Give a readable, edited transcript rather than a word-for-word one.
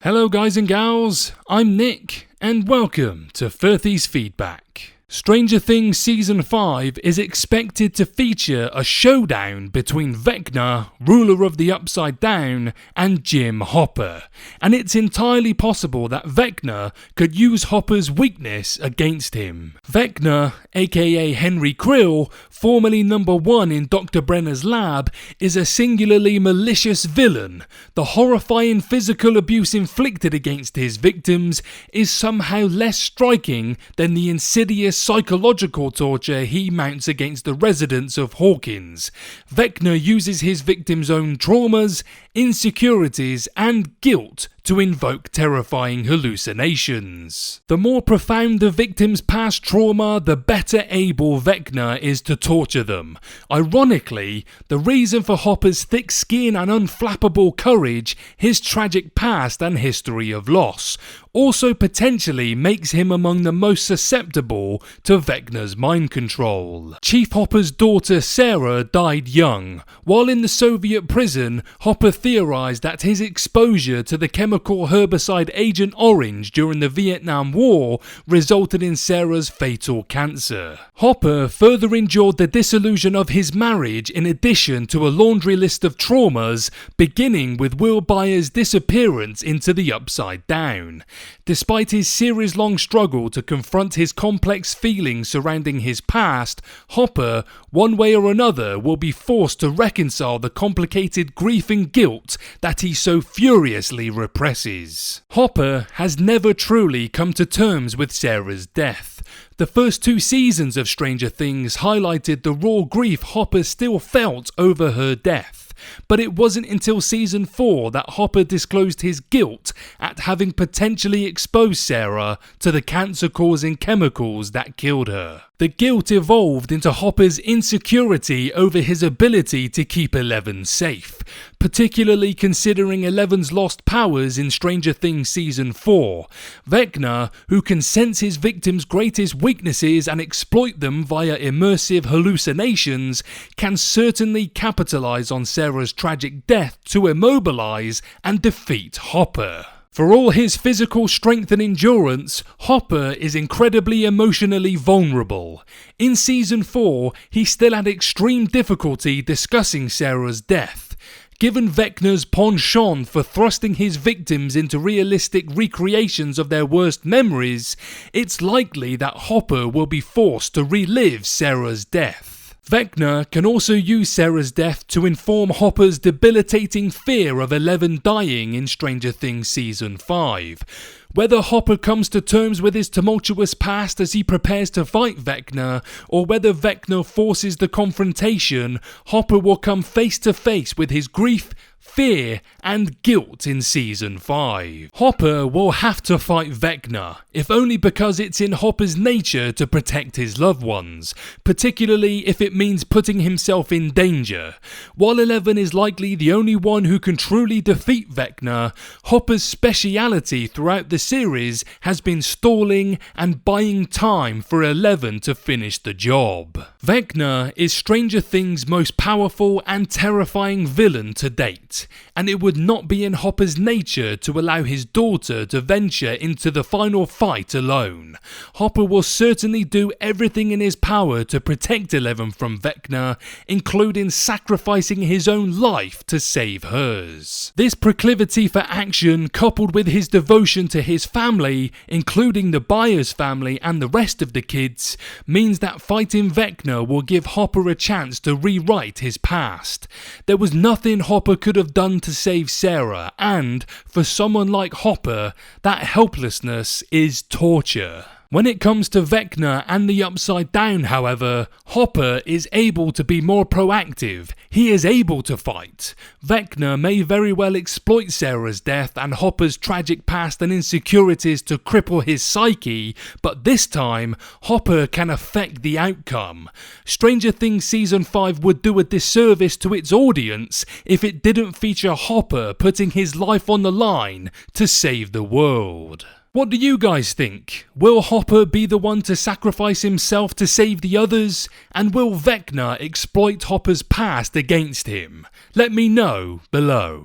Hello guys and gals, I'm Nick, and welcome to Firthy's Feedback. Stranger Things Season 5 is expected to feature a showdown between Vecna, ruler of the Upside Down, and Jim Hopper, and it's entirely possible that Vecna could use Hopper's weakness against him. Vecna, aka Henry Krill, formerly number 1 in Dr. Brenner's lab, is a singularly malicious villain. The horrifying physical abuse inflicted against his victims is somehow less striking than the insidious psychological torture he mounts against the residents of Hawkins. Vecna uses his victims' own traumas, insecurities, and guilt to invoke terrifying hallucinations. The more profound the victim's past trauma, the better able Vecna is to torture them. Ironically, the reason for Hopper's thick skin and unflappable courage, his tragic past and history of loss, also potentially makes him among the most susceptible to Vecna's mind control. Chief Hopper's daughter Sarah died young. While in the Soviet prison, Hopper theorized that his exposure to the chemical herbicide Agent Orange during the Vietnam War resulted in Sarah's fatal cancer. Hopper further endured the disillusion of his marriage in addition to a laundry list of traumas, beginning with Will Byers' disappearance into the Upside Down. Despite his series-long struggle to confront his complex feelings surrounding his past, Hopper, one way or another, will be forced to reconcile the complicated grief and guilt that he so furiously represses. Hopper has never truly come to terms with Sarah's death. The first 2 seasons of Stranger Things highlighted the raw grief Hopper still felt over her death. But it wasn't until Season 4 that Hopper disclosed his guilt at having potentially exposed Sarah to the cancer-causing chemicals that killed her. The guilt evolved into Hopper's insecurity over his ability to keep Eleven safe, particularly considering Eleven's lost powers in Stranger Things Season 4. Vecna, who can sense his victims' greatest weaknesses and exploit them via immersive hallucinations, can certainly capitalize on Sarah's tragic death to immobilize and defeat Hopper. For all his physical strength and endurance, Hopper is incredibly emotionally vulnerable. In Season 4, he still had extreme difficulty discussing Sarah's death. Given Vecna's penchant for thrusting his victims into realistic recreations of their worst memories, it's likely that Hopper will be forced to relive Sarah's death. Vecna can also use Sarah's death to inform Hopper's debilitating fear of Eleven dying in Stranger Things Season 5. Whether Hopper comes to terms with his tumultuous past as he prepares to fight Vecna, or whether Vecna forces the confrontation, Hopper will come face to face with his grief, fear, and guilt in Season 5. Hopper will have to fight Vecna, if only because it's in Hopper's nature to protect his loved ones, particularly if it means putting himself in danger. While Eleven is likely the only one who can truly defeat Vecna, Hopper's speciality throughout the series has been stalling and buying time for Eleven to finish the job. Vecna is Stranger Things' most powerful and terrifying villain to date, and it would not be in Hopper's nature to allow his daughter to venture into the final fight alone. Hopper will certainly do everything in his power to protect Eleven from Vecna, including sacrificing his own life to save hers. This proclivity for action, coupled with his devotion to his family, including the Byers family and the rest of the kids, means that fighting Vecna will give Hopper a chance to rewrite his past. There was nothing Hopper could have done to save Sarah, and for someone like Hopper, that helplessness is torture. When it comes to Vecna and the Upside Down, however, Hopper is able to be more proactive. He is able to fight. Vecna may very well exploit Sarah's death and Hopper's tragic past and insecurities to cripple his psyche, but this time, Hopper can affect the outcome. Stranger Things Season 5 would do a disservice to its audience if it didn't feature Hopper putting his life on the line to save the world. What do you guys think? Will Hopper be the one to sacrifice himself to save the others? And will Vecna exploit Hopper's past against him? Let me know below.